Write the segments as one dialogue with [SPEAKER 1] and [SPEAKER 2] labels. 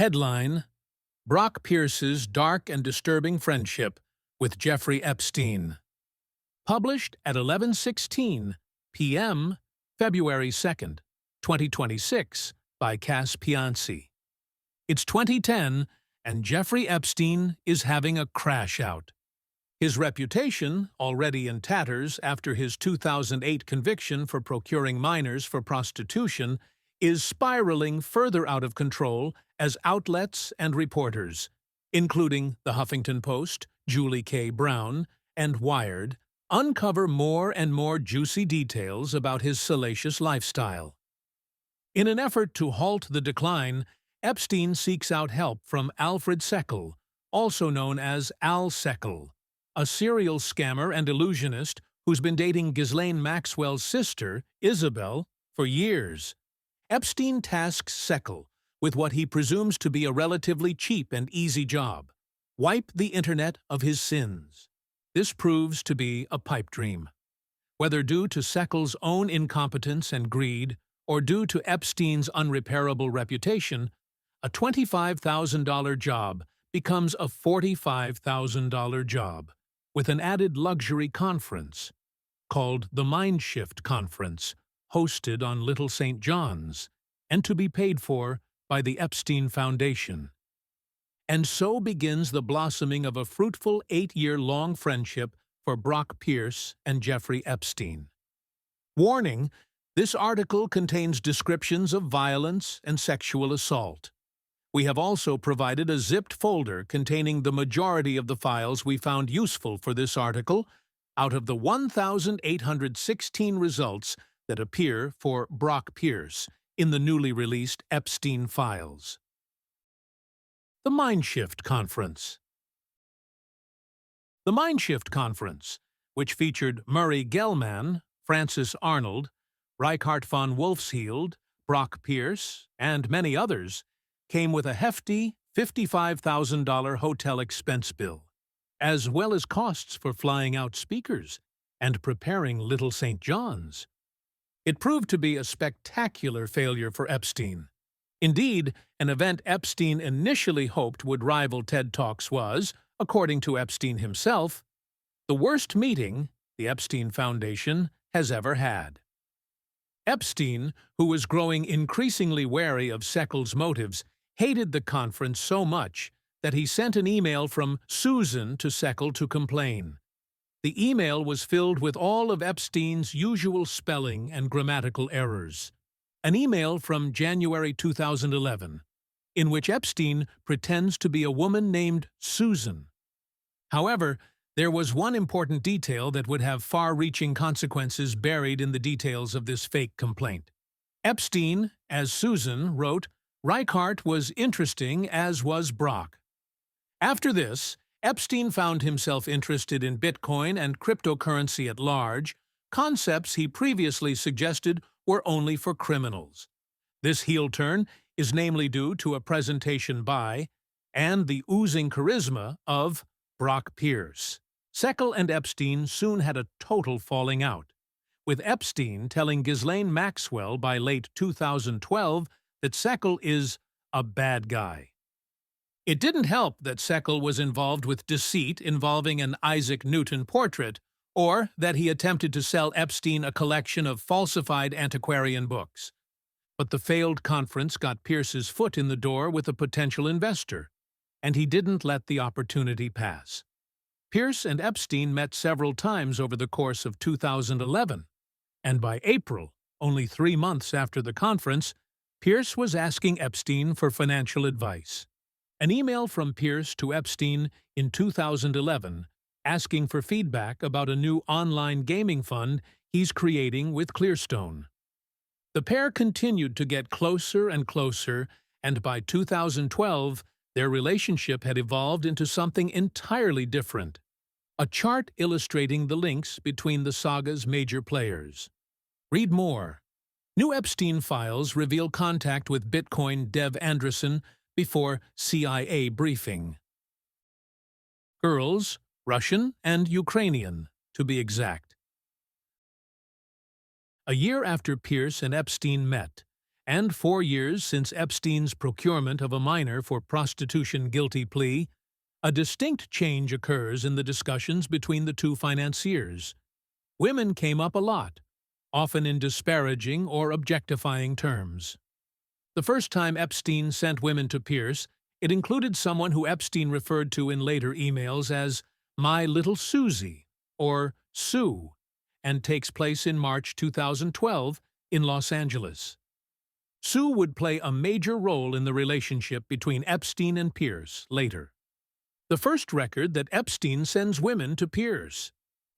[SPEAKER 1] Headline: Brock Pierce's Dark and Disturbing Friendship with Jeffrey Epstein. Published at 11:16 p.m., February 2nd, 2026, by Cass Pianci. It's 2010, and Jeffrey Epstein is having a crash out. His reputation, already in tatters after his 2008 conviction for procuring minors for prostitution, is spiraling further out of control as outlets and reporters, including The Huffington Post, Julie K. Brown, and Wired, uncover more and more juicy details about his salacious lifestyle. In an effort to halt the decline, Epstein seeks out help from Alfred Seckel, also known as Al Seckel, a serial scammer and illusionist who's been dating Ghislaine Maxwell's sister, Isabel, for years. Epstein tasks Seckel with what he presumes to be a relatively cheap and easy job: wipe the internet of his sins. This proves to be a pipe dream. Whether due to Seckel's own incompetence and greed, or due to Epstein's unrepairable reputation, a $25,000 job becomes a $45,000 job, with an added luxury conference, called the Mindshift Conference, hosted on Little St. John's, and to be paid for by the Epstein Foundation. And so begins the blossoming of a fruitful 8-year-long friendship for Brock Pierce and Jeffrey Epstein. Warning: this article contains descriptions of violence and sexual assault. We have also provided a zipped folder containing the majority of the files we found useful for this article out of the 1,816 results that appear for Brock Pierce in the newly released Epstein files. The Mindshift Conference. The Mindshift Conference, which featured Murray Gell-Mann, Francis Arnold, Reichardt von Wolfshield, Brock Pierce, and many others, came with a hefty $55,000 hotel expense bill, as well as costs for flying out speakers and preparing Little St. John's. It proved to be a spectacular failure for Epstein. Indeed, an event Epstein initially hoped would rival TED Talks was, according to Epstein himself, the worst meeting the Epstein Foundation has ever had. Epstein, who was growing increasingly wary of Seckel's motives, hated the conference so much that he sent an email from Susan to Seckel to complain. The email was filled with all of Epstein's usual spelling and grammatical errors. An email from January 2011, in which Epstein pretends to be a woman named Susan. However, there was one important detail that would have far-reaching consequences buried in the details of this fake complaint. Epstein, as Susan, wrote, "Reichardt was interesting, as was Brock." After this, Epstein found himself interested in Bitcoin and cryptocurrency at large, concepts he previously suggested were only for criminals. This heel turn is namely due to a presentation by, and the oozing charisma of, Brock Pierce. Seckel and Epstein soon had a total falling out, with Epstein telling Ghislaine Maxwell by late 2012 that Seckel is a bad guy. It didn't help that Seckel was involved with deceit involving an Isaac Newton portrait, or that he attempted to sell Epstein a collection of falsified antiquarian books. But the failed conference got Pierce's foot in the door with a potential investor, and he didn't let the opportunity pass. Pierce and Epstein met several times over the course of 2011, and by April, only 3 months after the conference, Pierce was asking Epstein for financial advice. An email from Pierce to Epstein in 2011 asking for feedback about a new online gaming fund he's creating with Clearstone. The pair continued to get closer and closer, and by 2012, their relationship had evolved into something entirely different: a chart illustrating the links between the saga's major players. Read more. New Epstein files reveal contact with Bitcoin dev Andreessen before CIA briefing. Girls, Russian and Ukrainian, to be exact. A year after Pierce and Epstein met, and 4 years since Epstein's procurement of a minor for prostitution guilty plea, a distinct change occurs in the discussions between the two financiers. Women came up a lot, often in disparaging or objectifying terms. The first time Epstein sent women to Pierce, it included someone who Epstein referred to in later emails as "my little Susie" or Sue, and takes place in March 2012 in Los Angeles. Sue would play a major role in the relationship between Epstein and Pierce later. The first record that Epstein sends women to Pierce.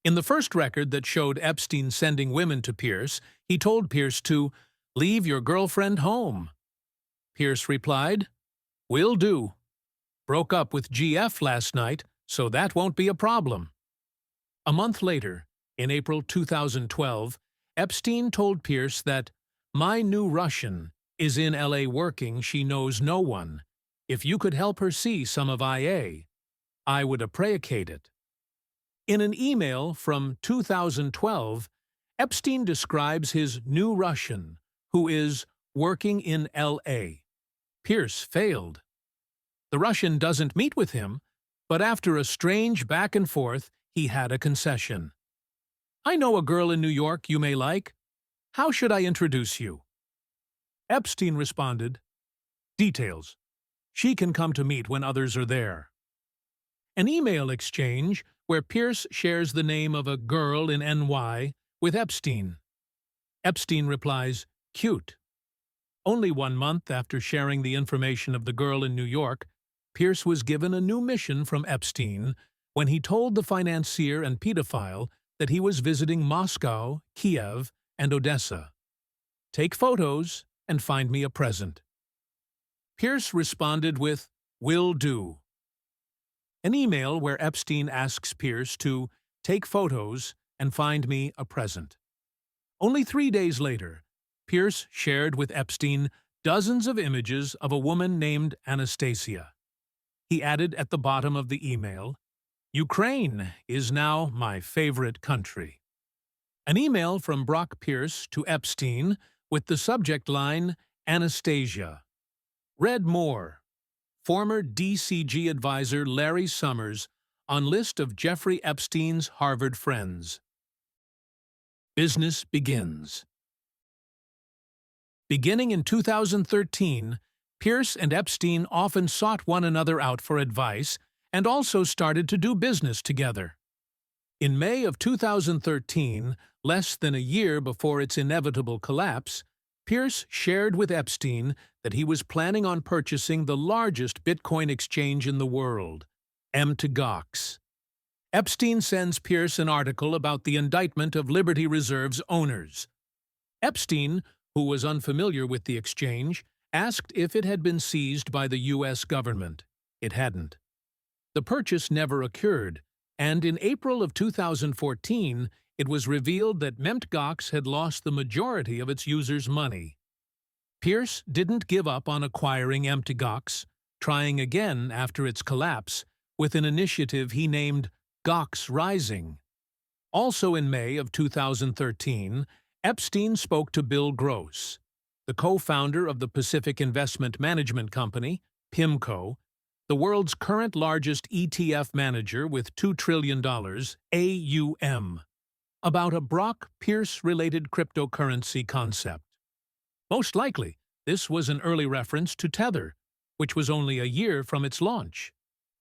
[SPEAKER 1] In the first record that showed Epstein sending women to Pierce, he told Pierce to "leave your girlfriend home." Pierce replied, "Will do. Broke up with GF last night, so that won't be a problem." A month later, in April 2012, Epstein told Pierce that "my new Russian is in LA working, she knows no one. If you could help her see some of IA, I would appreciate it." In an email from 2012, Epstein describes his new Russian, who is working in LA. Pierce failed. The Russian doesn't meet with him, but after a strange back and forth, he had a concession. "I know a girl in New York you may like. How should I introduce you?" Epstein responded, "Details. She can come to meet when others are there." An email exchange where Pierce shares the name of a girl in NY with Epstein. Epstein replies, "Cute." Only 1 month after sharing the information of the girl in New York, Pierce was given a new mission from Epstein when he told the financier and pedophile that he was visiting Moscow, Kiev, and Odessa. "Take photos and find me a present." Pierce responded with, "Will do." An email where Epstein asks Pierce to "take photos and find me a present." Only 3 days later, Pierce shared with Epstein dozens of images of a woman named Anastasia. He added at the bottom of the email, "Ukraine is now my favorite country." An email from Brock Pierce to Epstein with the subject line, "Anastasia." Read more. Former DCG advisor Larry Summers on list of Jeffrey Epstein's Harvard friends. Business begins. Beginning in 2013, Pierce and Epstein often sought one another out for advice and also started to do business together. In May of 2013, less than a year before its inevitable collapse, Pierce shared with Epstein that he was planning on purchasing the largest Bitcoin exchange in the world, Mt. Epstein sends Pierce an article about the indictment of Liberty Reserve's owners. Epstein, who was unfamiliar with the exchange, asked if it had been seized by the U.S. government. It hadn't. The purchase never occurred, and in April of 2014, it was revealed that Mt. had lost the majority of its users' money. Pierce didn't give up on acquiring Mt., trying again after its collapse with an initiative he named Gox Rising. Also in May of 2013, Epstein spoke to Bill Gross, the co-founder of the Pacific Investment Management Company, PIMCO, the world's current largest ETF manager with $2 trillion AUM, about a Brock Pierce-related cryptocurrency concept. Most likely, this was an early reference to Tether, which was only a year from its launch.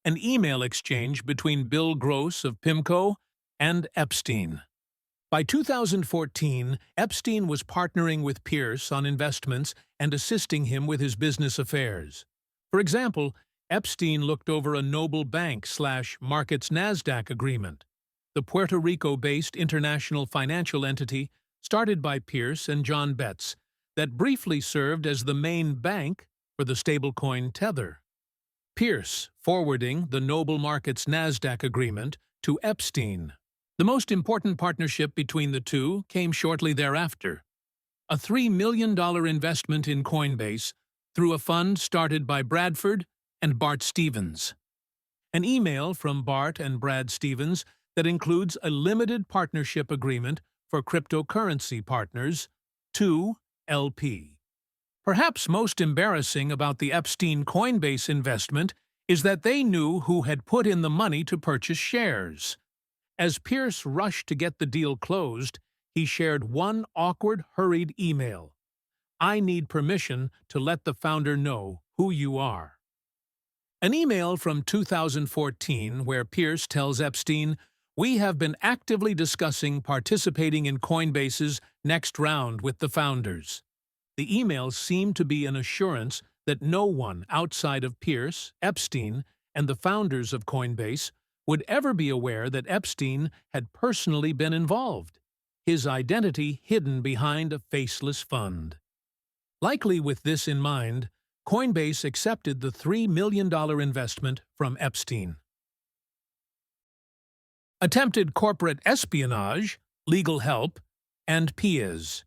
[SPEAKER 1] An email exchange between Bill Gross of PIMCO and Epstein. By 2014, Epstein was partnering with Pierce on investments and assisting him with his business affairs. For example, Epstein looked over a Noble Bank/Markets Nasdaq agreement, the Puerto Rico-based international financial entity started by Pierce and John Betts that briefly served as the main bank for the stablecoin Tether. Pierce forwarding the Noble Markets Nasdaq agreement to Epstein. The most important partnership between the two came shortly thereafter. A $3 million investment in Coinbase through a fund started by Bradford and Bart Stevens. An email from Bart and Brad Stevens that includes a limited partnership agreement for cryptocurrency partners, 2LP. Perhaps most embarrassing about the Epstein Coinbase investment is that they knew who had put in the money to purchase shares. As Pierce rushed to get the deal closed, he shared one awkward, hurried email. "I need permission to let the founder know who you are." An email from 2014 where Pierce tells Epstein, "We have been actively discussing participating in Coinbase's next round with the founders." The email seemed to be an assurance that no one outside of Pierce, Epstein, and the founders of Coinbase would ever be aware that Epstein had personally been involved, his identity hidden behind a faceless fund. Likely with this in mind, Coinbase accepted the $3 million investment from Epstein. Attempted corporate espionage, legal help, and PIAs.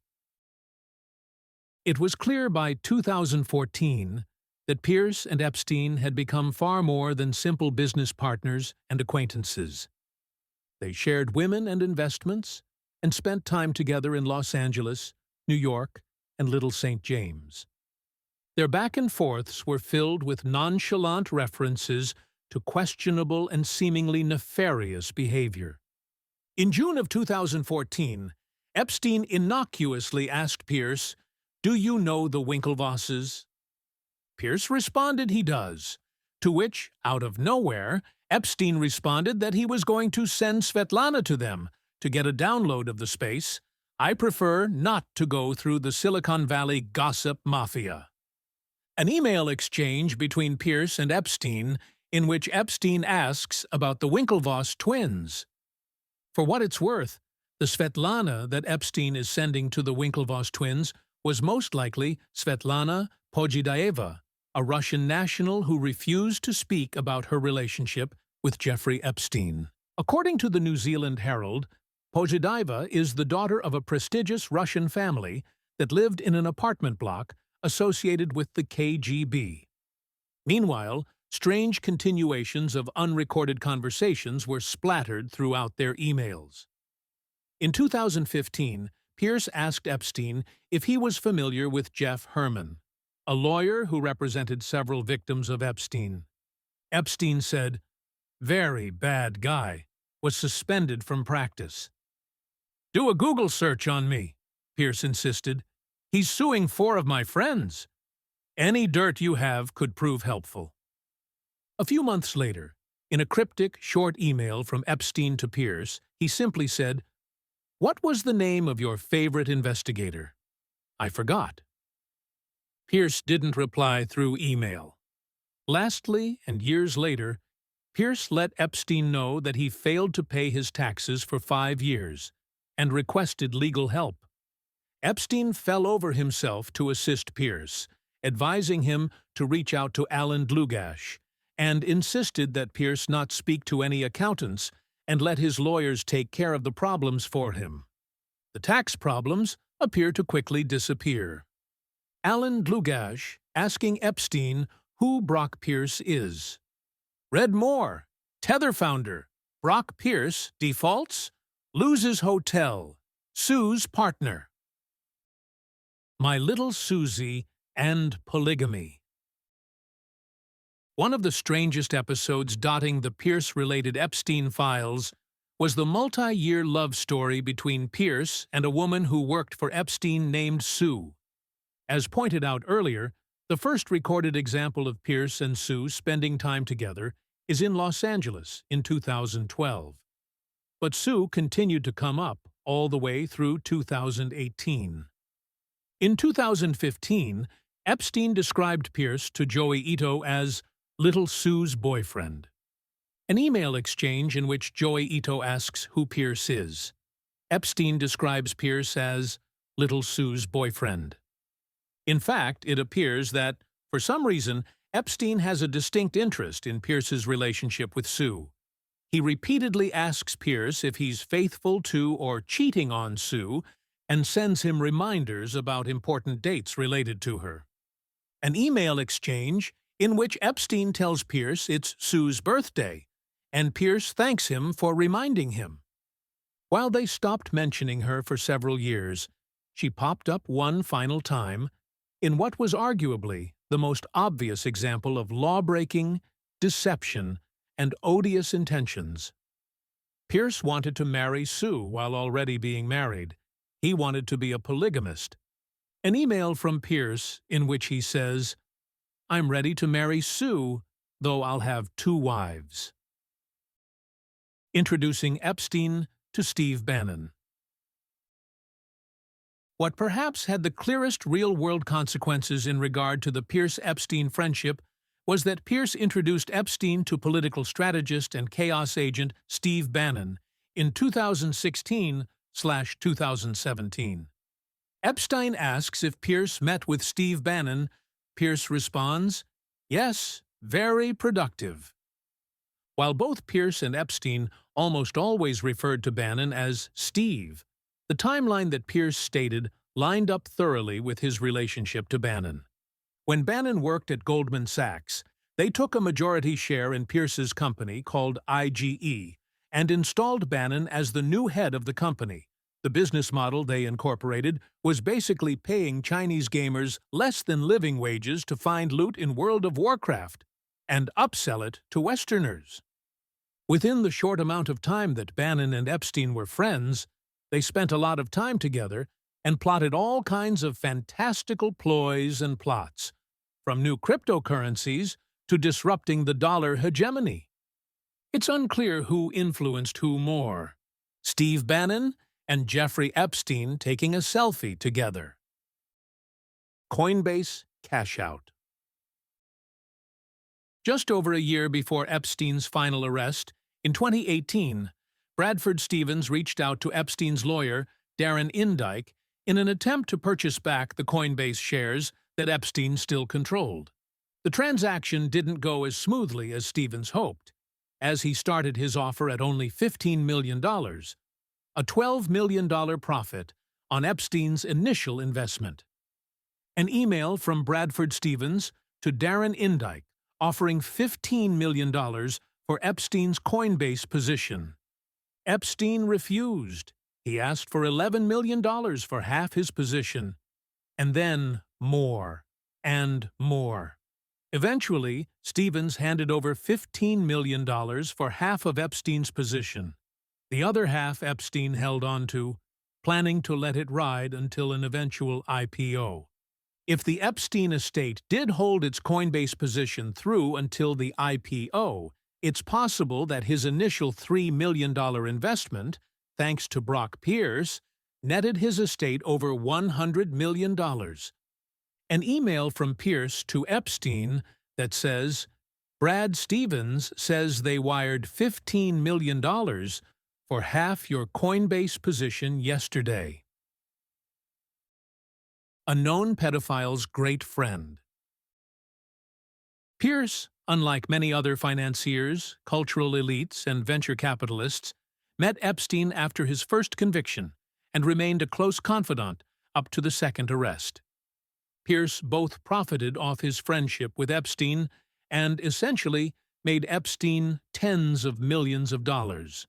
[SPEAKER 1] It was clear by 2014 that Pierce and Epstein had become far more than simple business partners and acquaintances. They shared women and investments and spent time together in Los Angeles, New York, and Little St. James. Their back-and-forths were filled with nonchalant references to questionable and seemingly nefarious behavior. In June of 2014, Epstein innocuously asked Pierce, "Do you know the Winklevosses?" Pierce responded he does, to which, out of nowhere, Epstein responded that he was going to send Svetlana to them to get a download of the space. "I prefer not to go through the Silicon Valley gossip mafia." An email exchange between Pierce and Epstein in which Epstein asks about the Winklevoss twins. For what it's worth, the Svetlana that Epstein is sending to the Winklevoss twins was most likely Svetlana Podgyidaeva, a Russian national who refused to speak about her relationship with Jeffrey Epstein. According to the New Zealand Herald, Podgyidaeva is the daughter of a prestigious Russian family that lived in an apartment block associated with the KGB. Meanwhile, strange continuations of unrecorded conversations were splattered throughout their emails. In 2015, Pierce asked Epstein if he was familiar with Jeff Herman, a lawyer who represented several victims of Epstein. Epstein said, "Very bad guy, was suspended from practice." "Do a Google search on me," Pierce insisted. "He's suing 4 of my friends. Any dirt you have could prove helpful." A few months later, in a cryptic, short email from Epstein to Pierce, he simply said, "What was the name of your favorite investigator?" "I forgot." Pierce didn't reply through email. Lastly, and years later, Pierce let Epstein know that he failed to pay his taxes for 5 years and requested legal help. Epstein fell over himself to assist Pierce, advising him to reach out to Alan Dlugash, and insisted that Pierce not speak to any accountants and let his lawyers take care of the problems for him. The tax problems appear to quickly disappear. Alan Dlugash asking Epstein who Brock Pierce is. Read more. Tether founder. Brock Pierce defaults, loses hotel, sues partner. My Little Susie and Polygamy. One of the strangest episodes dotting the Pierce-related Epstein files was the multi-year love story between Pierce and a woman who worked for Epstein named Sue. As pointed out earlier, the first recorded example of Pierce and Sue spending time together is in Los Angeles in 2012. But Sue continued to come up all the way through 2018. In 2015, Epstein described Pierce to Joey Ito as Little Sue's boyfriend. An email exchange in which Joey Ito asks who Pierce is. Epstein describes Pierce as Little Sue's boyfriend. In fact, it appears that, for some reason, Epstein has a distinct interest in Pierce's relationship with Sue. He repeatedly asks Pierce if he's faithful to or cheating on Sue and sends him reminders about important dates related to her. An email exchange in which Epstein tells Pierce it's Sue's birthday, and Pierce thanks him for reminding him. While they stopped mentioning her for several years, she popped up one final time in what was arguably the most obvious example of law-breaking, deception, and odious intentions. Pierce wanted to marry Sue while already being married. He wanted to be a polygamist. An email from Pierce in which he says, "I'm ready to marry Sue, though I'll have 2 wives." Introducing Epstein to Steve Bannon. What perhaps had the clearest real-world consequences in regard to the Pierce-Epstein friendship was that Pierce introduced Epstein to political strategist and chaos agent Steve Bannon in 2016/2017. Epstein asks if Pierce met with Steve Bannon. Pierce responds, "Yes, very productive." While both Pierce and Epstein almost always referred to Bannon as Steve, the timeline that Pierce stated lined up thoroughly with his relationship to Bannon. When Bannon worked at Goldman Sachs, they took a majority share in Pierce's company called IGE and installed Bannon as the new head of the company. The business model they incorporated was basically paying Chinese gamers less than living wages to find loot in World of Warcraft and upsell it to Westerners. Within the short amount of time that Bannon and Epstein were friends, they spent a lot of time together and plotted all kinds of fantastical ploys and plots, from new cryptocurrencies to disrupting the dollar hegemony. It's unclear who influenced who more, Steve Bannon and Jeffrey Epstein taking a selfie together. Coinbase cash out. Just over a year before Epstein's final arrest, in 2018, Bradford Stevens reached out to Epstein's lawyer, Darren Indyke, in an attempt to purchase back the Coinbase shares that Epstein still controlled. The transaction didn't go as smoothly as Stevens hoped, as he started his offer at only $15 million, a $12 million profit on Epstein's initial investment. An email from Bradford Stevens to Darren Indyke offering $15 million for Epstein's Coinbase position. Epstein refused. He asked for $11 million for half his position, and then more and more. Eventually, Stevens handed over $15 million for half of Epstein's position. The other half Epstein held on to, planning to let it ride until an eventual IPO. If the Epstein estate did hold its Coinbase position through until the IPO, it's possible that his initial $3 million investment, thanks to Brock Pierce, netted his estate over $100 million. An email from Pierce to Epstein that says, "Brad Stevens says they wired $15 million for half your Coinbase position yesterday." A known pedophile's great friend. Pierce, unlike many other financiers, cultural elites, and venture capitalists, met Epstein after his first conviction and remained a close confidant up to the second arrest. Pierce both profited off his friendship with Epstein and essentially made Epstein tens of millions of dollars.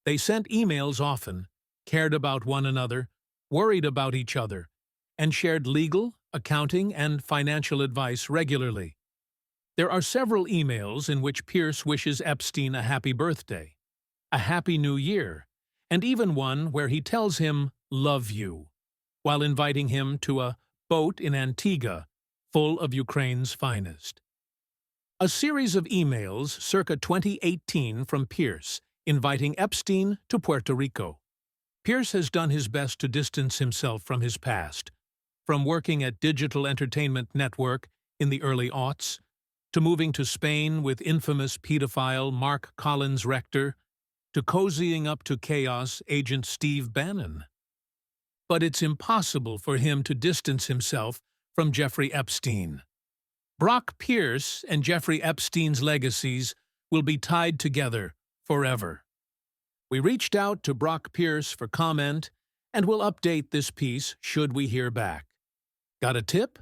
[SPEAKER 1] They sent emails often, cared about one another, worried about each other, and shared legal, accounting, and financial advice regularly. There are several emails in which Pierce wishes Epstein a happy birthday, a happy new year, and even one where he tells him, "love you," while inviting him to a boat in Antigua, full of Ukraine's finest. A series of emails circa 2018 from Pierce, inviting Epstein to Puerto Rico. Pierce has done his best to distance himself from his past, from working at Digital Entertainment Network in the early aughts, to moving to Spain with infamous pedophile Mark Collins Rector, to cozying up to chaos agent Steve Bannon. But it's impossible for him to distance himself from Jeffrey Epstein. Brock Pierce and Jeffrey Epstein's legacies will be tied together forever. We reached out to Brock Pierce for comment, and we'll update this piece should we hear back. Got a tip?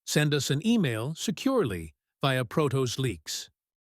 [SPEAKER 1] Send us an email securely via Protos Leaks.